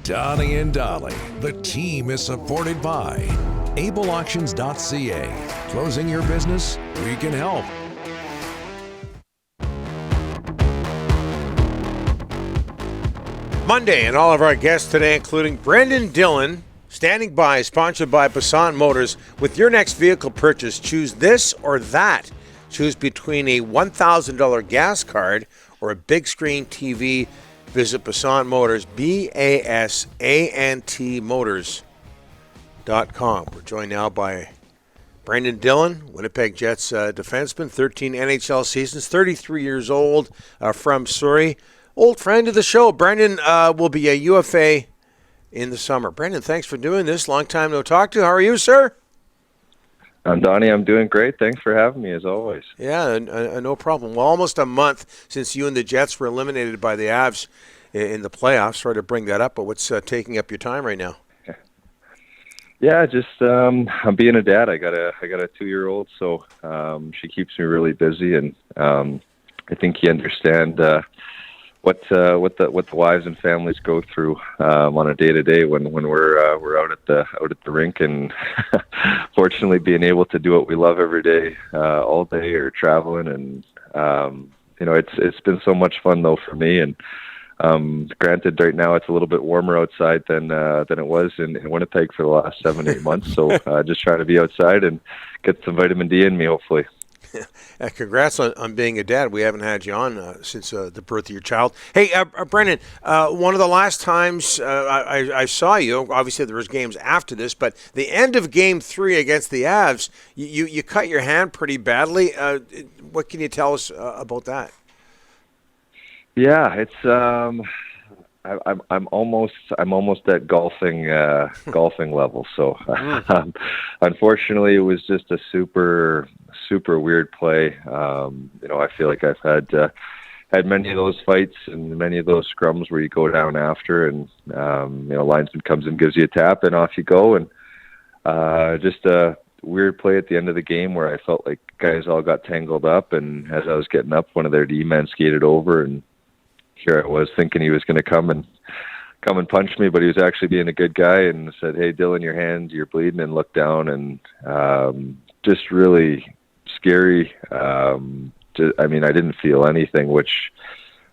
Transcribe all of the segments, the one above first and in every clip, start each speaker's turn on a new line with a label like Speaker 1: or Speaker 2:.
Speaker 1: Donnie and Dolly. The team is supported by ableauctions.ca. Closing your business? We can help.
Speaker 2: Monday, and all of our guests today, including Brenden Dillon, standing by, sponsored by Passant Motors. With your next vehicle purchase, choose this or that. Choose between a $1,000 gas card or a big screen TV. Visit Passant Motors, BASANT Motors.com. We're joined now by Brenden Dillon, Winnipeg Jets defenseman, 13 NHL seasons, 33 years old, from Surrey. Old friend of the show. Brenden will be a UFA in the summer. Brenden, thanks for doing this. Long time no talk to. How are you, sir?
Speaker 3: I'm Donnie. I'm doing great. Thanks for having me, as always.
Speaker 2: Yeah, no problem. Well, almost a month since you and the Jets were eliminated by the Avs in the playoffs. Sorry to bring that up, but what's taking up your time right now?
Speaker 3: Yeah, just I'm being a dad. I got a 2-year-old, so she keeps me really busy, and I think you understand what the wives and families go through on a day-to-day when we're out at the rink, and fortunately being able to do what we love every day, all day, or traveling, and it's been so much fun though for me. And granted, right now it's a little bit warmer outside than it was in Winnipeg for the last 7-8 months. So just trying to be outside and get some vitamin D in me, hopefully.
Speaker 2: Congrats on being a dad. We haven't had you on since the birth of your child. Hey, Brenden, one of the last times I saw you, obviously there was games after this, but the end of Game 3 against the Avs, you cut your hand pretty badly. What can you tell us about that?
Speaker 3: Yeah, it's I'm almost at golfing level. So unfortunately, it was just a super weird play. I feel like I've had many of those fights and many of those scrums where you go down after, and linesman comes and gives you a tap, and off you go. And just a weird play at the end of the game where I felt like guys all got tangled up, and as I was getting up, one of their D-men skated over, and here I was thinking he was going to come and punch me, but he was actually being a good guy and said, "Hey, Dylan, your hand, you're bleeding," and looked down, and just really scary. I didn't feel anything, which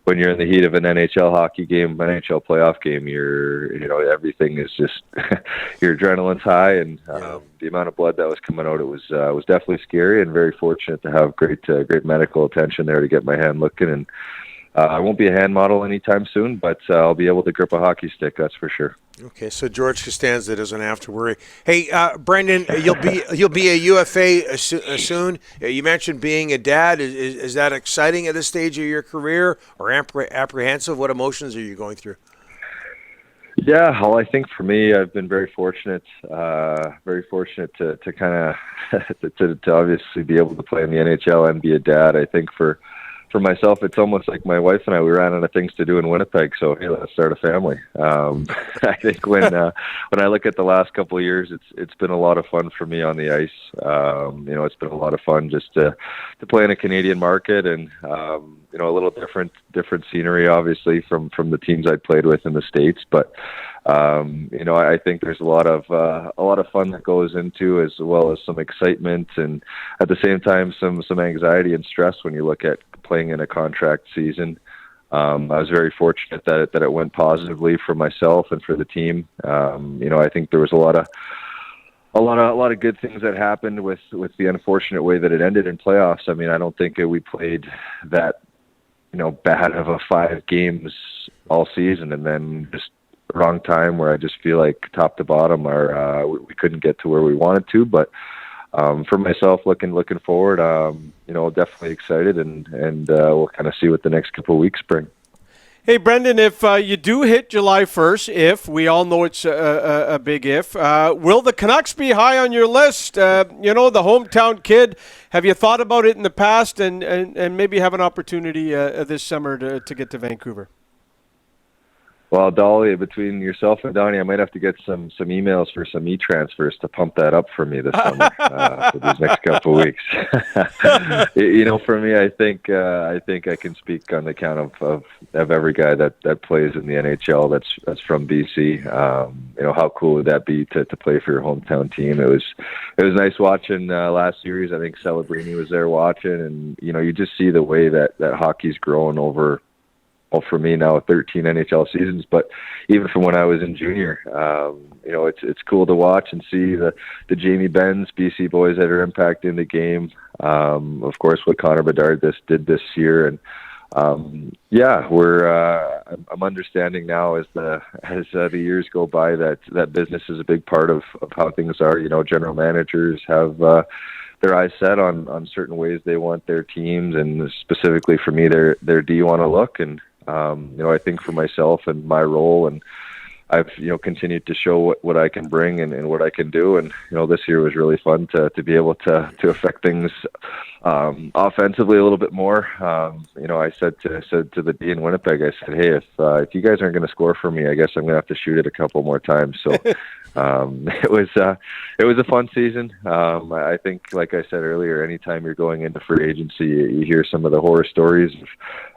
Speaker 3: when you're in the heat of an NHL hockey game, NHL playoff game, everything is just your adrenaline's high, and the amount of blood that was coming out, it was definitely scary, and very fortunate to have great medical attention there to get my hand looking. And I won't be a hand model anytime soon, but I'll be able to grip a hockey stick, that's for sure.
Speaker 2: Okay, so George Costanza doesn't have to worry. Hey, Brenden, you'll be a UFA soon. You mentioned being a dad. Is that exciting at this stage of your career, or apprehensive? What emotions are you going through?
Speaker 3: Yeah, well, I think for me, I've been very fortunate to kind of to obviously be able to play in the NHL and be a dad. I think for myself, it's almost like my wife and I, we ran out of things to do in Winnipeg, so hey, let's start a family. I think when I look at the last couple of years, it's been a lot of fun for me on the ice. It's been a lot of fun just to play in a Canadian market, and a little different scenery, obviously, from the teams I played with in the States. But I think there's a lot of fun that goes into, as well as some excitement, and at the same time some anxiety and stress when you look at playing in a contract season. I was very fortunate that it went positively for myself and for the team. I think there was a lot of good things that happened with the unfortunate way that it ended in playoffs. I mean, I don't think we played that bad of a 5 games all season, and then just wrong time where I just feel like top to bottom we couldn't get to where we wanted to. But for myself, looking forward, definitely excited, and we'll kind of see what the next couple of weeks bring.
Speaker 4: Hey, Brenden, if you do hit July 1st, we all know it's a big if, will the Canucks be high on your list? The hometown kid, have you thought about it in the past, and maybe have an opportunity this summer to get to Vancouver?
Speaker 3: Well, Dolly, between yourself and Donnie, I might have to get some emails for some e-transfers to pump that up for me this summer for these next couple of weeks. For me, I think I can speak on the count of every guy that plays in the NHL that's from BC. How cool would that be to play for your hometown team? It was nice watching last series. I think Celebrini was there watching, and you just see the way that hockey's grown over. Well, for me now, 13 NHL seasons, but even from when I was in junior, it's cool to watch and see the Jamie Benns, BC boys that are impacting the game. Of course, what Connor Bedard did this year, and I'm understanding now as the years go by that business is a big part of how things are. General managers have their eyes set on certain ways they want their teams, and specifically for me, their D want to look. And I think for myself and my role, and I've continued to show what I can bring and what I can do. And this year was really fun to be able to affect things offensively a little bit more. I said to the D in Winnipeg, I said, hey, if you guys aren't going to score for me, I guess I'm going to have to shoot it a couple more times. So it was a fun season. I think, like I said earlier, anytime you're going into free agency, you hear some of the horror stories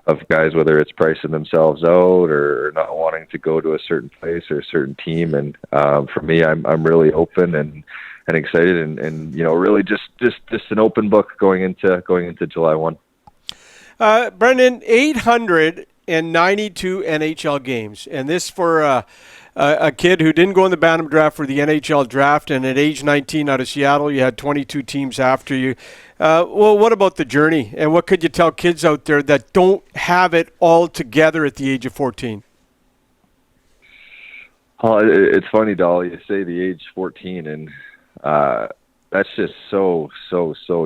Speaker 3: of guys, whether it's pricing themselves out or not wanting to go to a certain place or a certain team. And for me, I'm really open and excited, and really just an open book going into July 1.
Speaker 4: Brenden, 892 NHL games, and this for a kid who didn't go in the Bantam draft for the NHL draft, and at age 19 out of Seattle, you had 22 teams after you. What about the journey, and what could you tell kids out there that don't have it all together at the age of 14?
Speaker 3: Oh, it's funny, Dolly, you say the age 14, and that's just so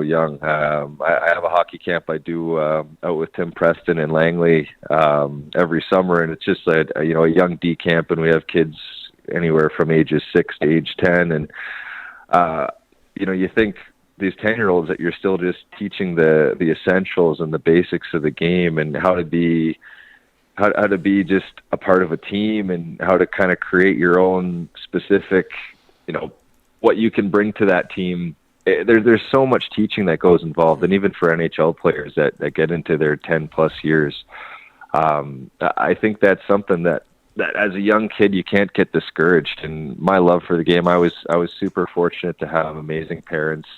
Speaker 3: young. I have a hockey camp I do out with Tim Preston and Langley every summer, and it's just a young D camp, and we have kids anywhere from ages 6 to age 10, and you think these 10-year-olds that you're still just teaching the essentials and the basics of the game and how to be just a part of a team and how to kind of create your own specific, what you can bring to that team. There's so much teaching that goes involved, and even for NHL players that get into their 10+ years, I think that's something that as a young kid you can't get discouraged. And my love for the game, I was super fortunate to have amazing parents,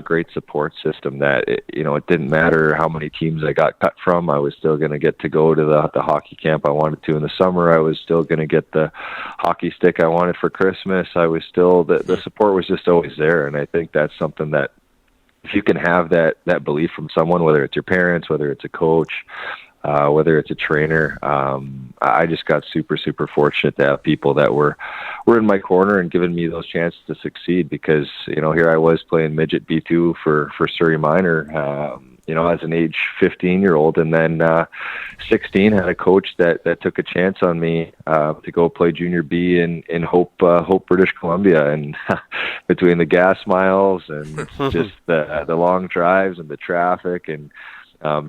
Speaker 3: great support system that it didn't matter how many teams I got cut from. I was still going to get to go to the hockey camp I wanted to in the summer. I was still going to get the hockey stick I wanted for Christmas. I was still the support was just always there, and I think that's something that if you can have that belief from someone, whether it's your parents, whether it's a coach, whether it's a trainer, I just got super fortunate to have people that were in my corner and giving me those chances to succeed, because here I was playing midget B2 for Surrey Minor as an age 15-year-old, and then 16 had a coach that took a chance on me to go play junior B in Hope, British Columbia. And between the gas miles and just the long drives and the traffic and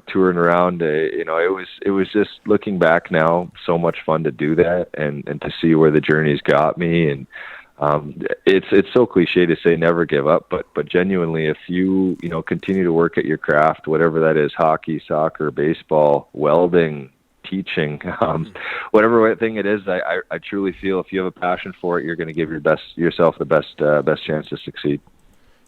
Speaker 3: touring around, it was just, looking back now, so much fun to do that and to see where the journey's got me. And it's so cliche to say never give up, but genuinely, if you continue to work at your craft, whatever that is, hockey, soccer, baseball, welding, teaching, whatever thing it is, I truly feel if you have a passion for it, you're going to give yourself the best chance to succeed.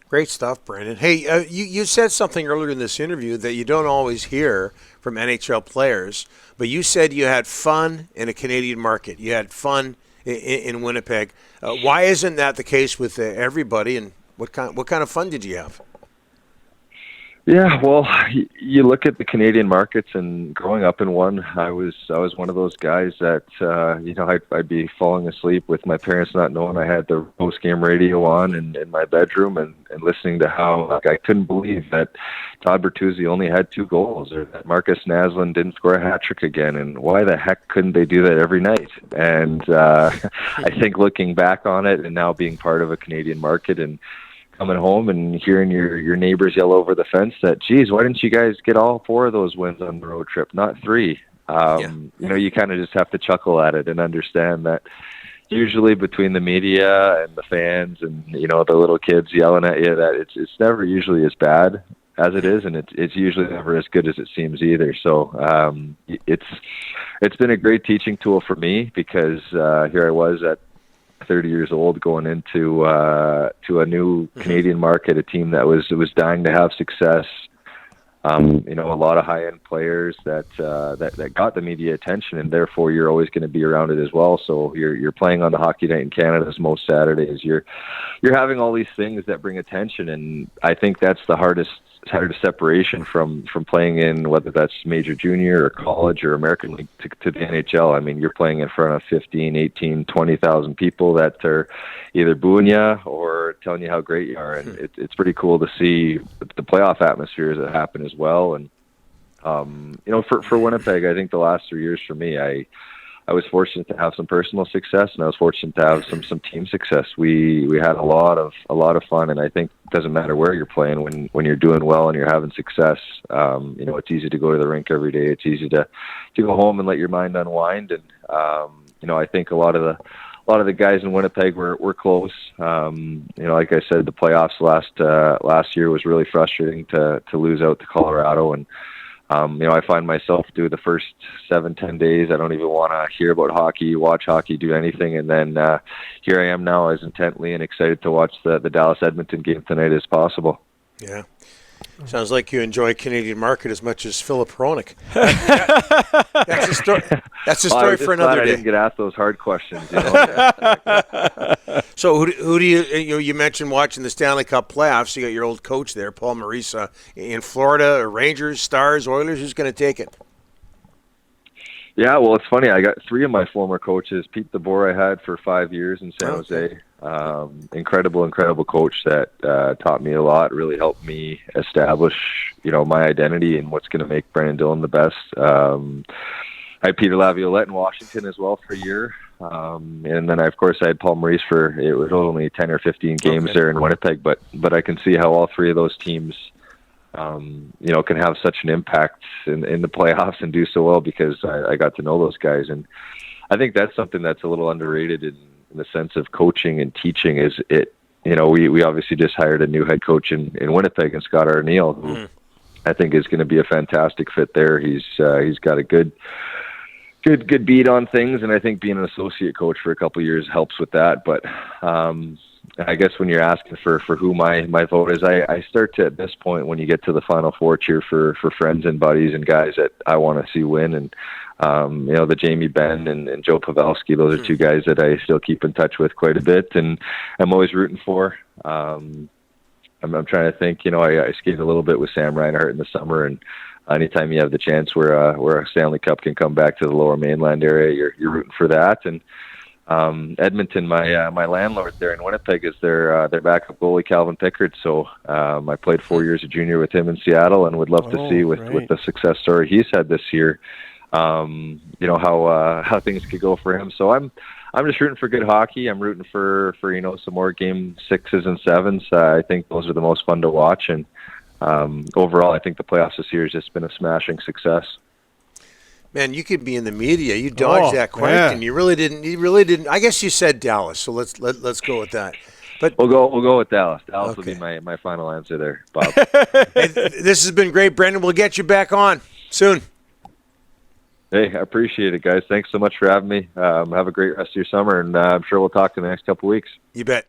Speaker 2: Great stuff, Brenden. Hey, you said something earlier in this interview that you don't always hear from NHL players, but you said you had fun in a Canadian market. You had fun in Winnipeg. Why isn't that the case with everybody, and what kind of fun did you have?
Speaker 3: Yeah, well, you look at the Canadian markets, and growing up in one, I was one of those guys that I'd be falling asleep with my parents not knowing I had the post-game radio on in my bedroom and listening to how I couldn't believe that Todd Bertuzzi only had 2 goals, or that Marcus Naslund didn't score a hat trick again, and why the heck couldn't they do that every night? And I think looking back on it and now being part of a Canadian market and coming home and hearing your neighbors yell over the fence that, geez, why didn't you guys get all 4 of those wins on the road trip, not 3? You kind of just have to chuckle at it and understand that usually between the media and the fans and, the little kids yelling at you, that it's never usually as bad as it is, and it's usually never as good as it seems either. So it's been a great teaching tool for me, because here I was at 30 years old going into to a new Canadian market, a team that was dying to have success. A lot of high-end players that got the media attention, and therefore you're always going to be around it as well. So you're playing on the Hockey Night in Canada's most Saturdays. You're having all these things that bring attention, and I think that's the hardest separation from playing in, whether that's major junior or college or American League to the NHL. I mean, you're playing in front of 15, 18, 20,000 people that are either booing you or telling you how great you are. And it's pretty cool to see the playoff atmospheres that happen as well. And, for Winnipeg, I think the last 3 years for me, I was fortunate to have some personal success, and I was fortunate to have some team success. We had a lot of fun, and I think it doesn't matter where you're playing, when you're doing well and you're having success. It's easy to go to the rink every day. It's easy to go home and let your mind unwind. And I think a lot of the guys in Winnipeg were close. Like I said, the playoffs last year was really frustrating to lose out to Colorado. And I find myself through the first 7-10 days, I don't even want to hear about hockey, watch hockey, do anything. And then here I am now, as intently and excited to watch the Dallas-Edmonton game tonight as possible.
Speaker 2: Yeah. Sounds like you enjoy Canadian market as much as Philip Hronik. That's a story. That's a story for another day.
Speaker 3: I didn't get asked those hard questions.
Speaker 2: So who do you mentioned watching the Stanley Cup playoffs? You got your old coach there, Paul Maurice, in Florida. Rangers, Stars, Oilers. Who's going to take it?
Speaker 3: Yeah, well, it's funny. I got 3 of my former coaches. Pete DeBoer I had for 5 years in San Jose. Incredible coach that taught me a lot, really helped me establish, my identity and what's going to make Brenden Dillon the best. I had Peter Laviolette in Washington as well for a year. And then, of course, I had Paul Maurice it was only 10 or 15 games there in Winnipeg, but I can see how all 3 of those teams can have such an impact in the playoffs and do so well, because I got to know those guys. And I think that's something that's a little underrated in the sense of coaching and teaching. Is it, we obviously just hired a new head coach in Winnipeg, and Scott Arneal, who I think is going to be a fantastic fit there. He's got a good beat on things, and I think being an associate coach for a couple of years helps with that. But I guess when you're asking for who my vote is, I start to, at this point, when you get to the Final Four, cheer for friends and buddies and guys that I want to see win. And the Jamie Benn and Joe Pavelski, those are 2 guys that I still keep in touch with quite a bit, and I'm always rooting for. I'm trying to think. I skated a little bit with Sam Reinhart in the summer, and anytime you have the chance where a Stanley Cup can come back to the Lower Mainland area, you're rooting for that. And Edmonton, my landlord there in Winnipeg, is their backup goalie, Calvin Pickard. So I played 4 years of junior with him in Seattle, and would love to see with the success story he's had this year, how things could go for him. So I'm just rooting for good hockey. I'm rooting for some more game 6s and 7s. I think those are the most fun to watch. And overall, I think the playoffs this year has just been a smashing success.
Speaker 2: Man, you could be in the media. You dodged that question. Yeah. You really didn't. I guess you said Dallas, so let's go with that. But
Speaker 3: we'll go with Dallas. Dallas will be my final answer there, Bob.
Speaker 2: Hey, this has been great, Brenden. We'll get you back on soon.
Speaker 3: Hey, I appreciate it, guys. Thanks so much for having me. Have a great rest of your summer, and I'm sure we'll talk in the next couple of weeks.
Speaker 2: You bet.